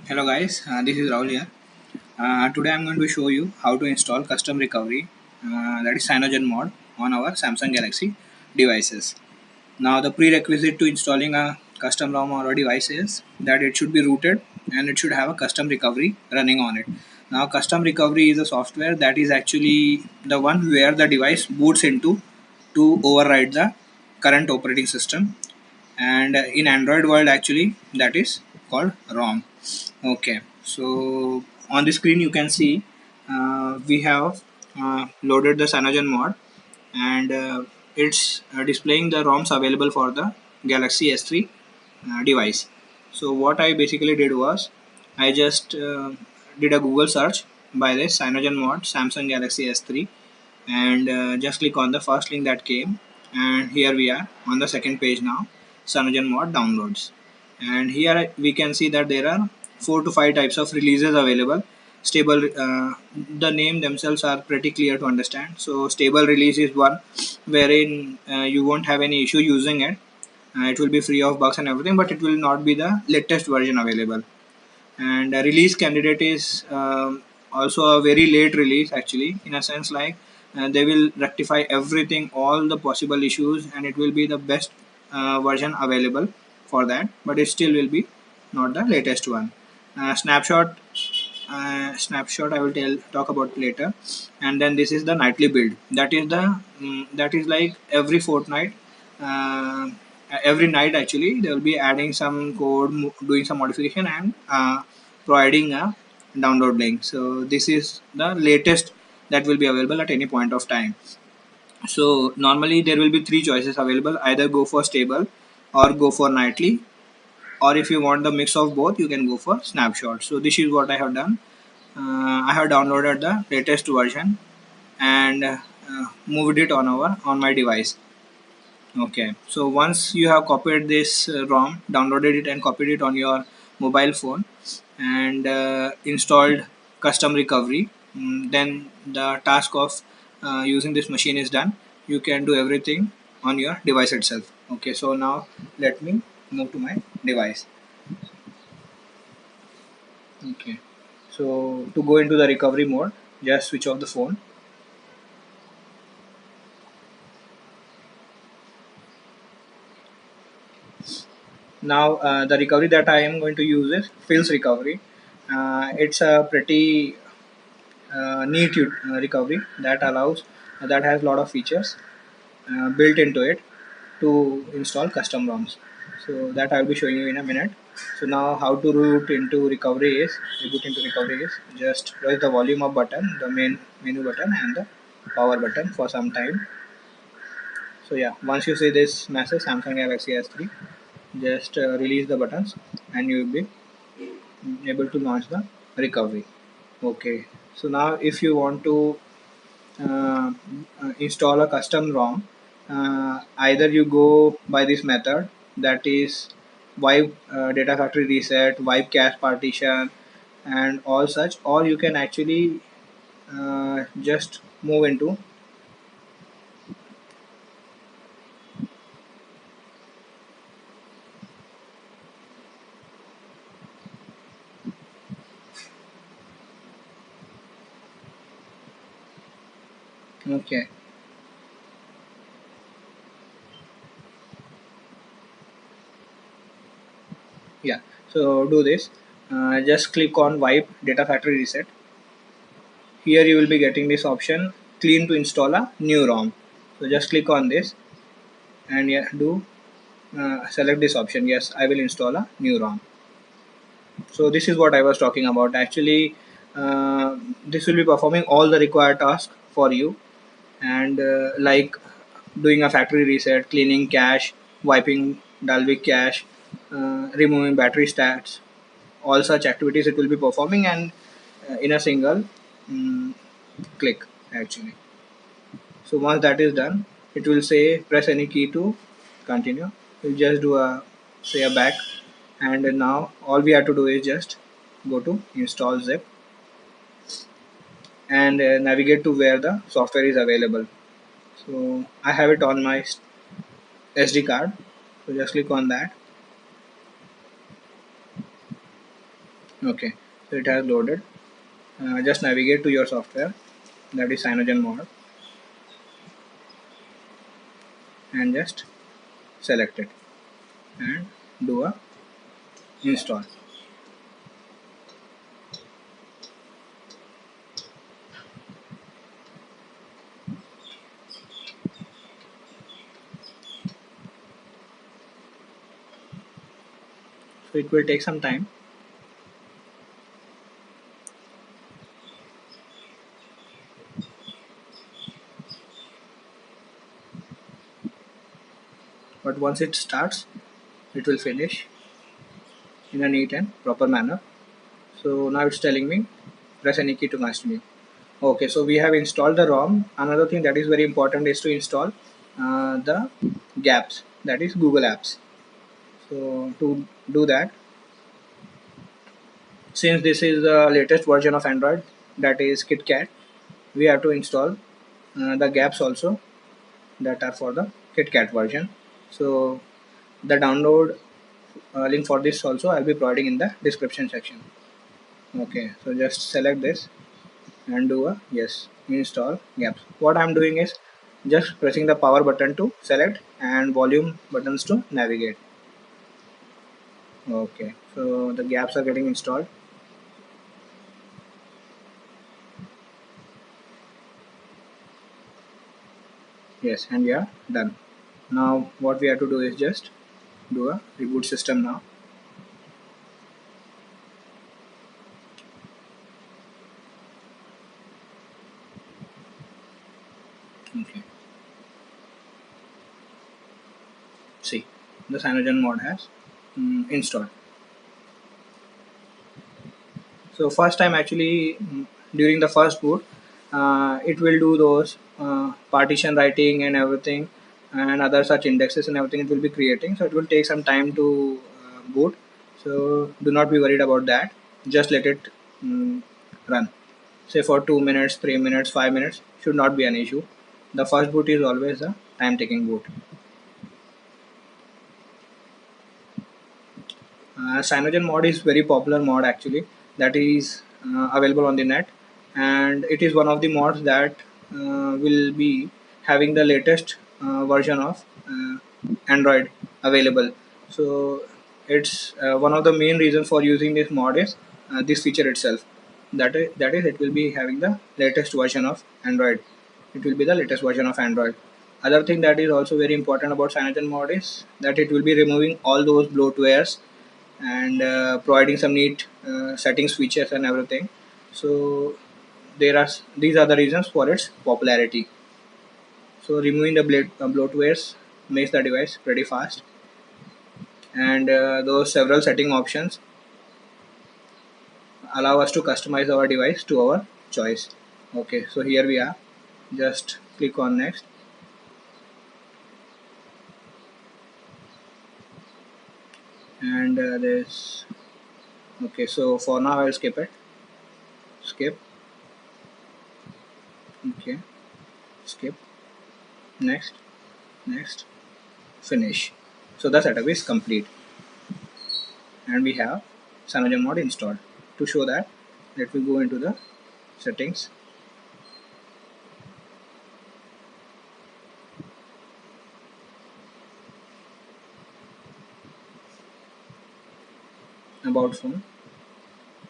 Hello guys, this is Rahul here. Today I'm going to show you how to install custom recovery, that is CyanogenMod, on our Samsung Galaxy devices. Now the prerequisite to installing a custom ROM or a device is that it should be rooted and it should have a custom recovery running on it. Now custom recovery is a software that is actually the one where the device boots into to override the current operating system, and in Android world actually that is called ROM. Okay, so on the screen you can see we have loaded the Cyanogen mod, and it's displaying the ROMs available for the Galaxy S3 device. So what I basically did was I just did a Google search by this Cyanogen mod Samsung Galaxy S3, and just click on the first link that came, and here we are on the second page now, Cyanogen mod downloads. And here we can see that there are 4 to 5 types of releases available. Stable, the name themselves are pretty clear to understand. So stable release is one wherein you won't have any issue using it. It will be free of bugs and everything, but it will not be the latest version available. And a release candidate is also a very late release actually, in a sense like they will rectify everything, all the possible issues, and it will be the best version available for that, but it still will be not the latest one. Snapshot I will talk about later. And then this is the nightly build, that is the that is like every fortnight, uh, every night actually they will be adding some code, doing some modification, and providing a download link. So this is the latest that will be available at any point of time. So normally there will be three choices available: either go for stable, or go for nightly, or if you want the mix of both you can go for snapshot. So this is what I have done. I have downloaded the latest version and moved it on my device. Okay, so once you have copied this ROM, downloaded it and copied it on your mobile phone, and installed custom recovery, then the task of using this machine is done. You can do everything on your device itself. Okay, so now let me move to my device. Okay, so to go into the recovery mode, just switch off the phone. Now the recovery that I am going to use is Phil's recovery. It's a pretty neat recovery that allows, that has a lot of features built into it to install custom ROMs. So that I'll be showing you in a minute. So now how to reboot into recovery is just press the volume up button, the main menu button, and the power button for some time. So yeah, once you see this message Samsung Galaxy S3, just release the buttons and you will be able to launch the recovery. Okay, so now if you want to uh, install a custom ROM, either you go by this method, that is wipe data factory reset, wipe cache partition, and all such, or you can actually just move into. Okay, yeah, so do this. Just click on wipe data factory reset. Here you will be getting this option, clean to install a new ROM. So just click on this, and yeah, do select this option. Yes, I will install a new ROM. So this is what I was talking about. Actually, this will be performing all the required tasks for you, and like doing a factory reset, cleaning cache, wiping Dalvik cache, removing battery stats, all such activities it will be performing, and in a single mm, click actually. So once that is done, it will say press any key to continue. We'll just do a say a back, and now all we have to do is just go to install zip and navigate to where the software is available. So I have it on my SD card. So just click on that, Okay, so it has loaded. Just navigate to your software, that is CyanogenMod, and just select it and do a install. So it will take some time. But once it starts, it will finish in a neat and proper manner. So now it's telling me press any key to continue. Okay, so we have installed the ROM. Another thing that is very important is to install the gaps, that is Google Apps. So to do that, since this is the latest version of Android, that is KitKat, we have to install the gaps also that are for the KitKat version. So the download link for this also I'll be providing in the description section. Okay, so just select this and do a yes install gaps. What I'm doing is just pressing the power button to select and volume buttons to navigate. Okay, so the gaps are getting installed. Yes, and we are done. Now what we have to do is just do a reboot system now. Okay, see, the Cyanogen mod has installed. So first time actually, during the first boot, it will do those partition writing and everything, and other such indexes and everything it will be creating. So it will take some time to boot. So do not be worried about that. Just let it um, run. Say for 2 minutes, 3 minutes, 5 minutes should not be an issue. The first boot is always a time taking boot. Cyanogen mod is very popular mod actually, that is available on the net, and it is one of the mods that will be having the latest version of Android available. So it's one of the main reasons for using this mod is this feature itself. That is it will be having the latest version of Android. It will be the latest version of Android. Other thing that is also very important about Cyanogen mod is that it will be removing all those bloatwares and providing some neat settings features and everything. So these are the reasons for its popularity. So removing the bloatwares makes the device pretty fast, and those several setting options allow us to customize our device to our choice. Okay, so here we are. Just click on next, and there's okay. So for now I'll skip it. Skip. Okay. Skip. Next. Next. Finish. So the setup is complete, and we have Cyanogen mod installed. To show that, let me go into the settings, about phone,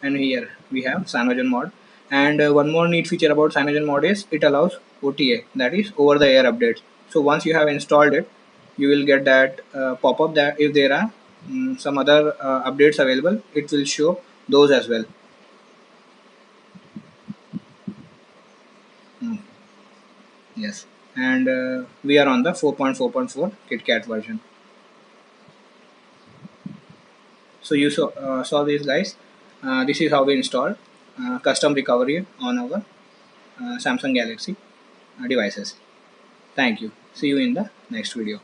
and here we have Cyanogen mod. And one more neat feature about Cyanogen mod is it allows OTA, that is over the air updates. So once you have installed it, you will get that pop up that if there are some other updates available, it will show those as well. Mm, yes, and we are on the 4.4.4 KitKat version. So you saw these guys. This is how we install custom recovery on our Samsung Galaxy devices. Thank you. See you in the next video.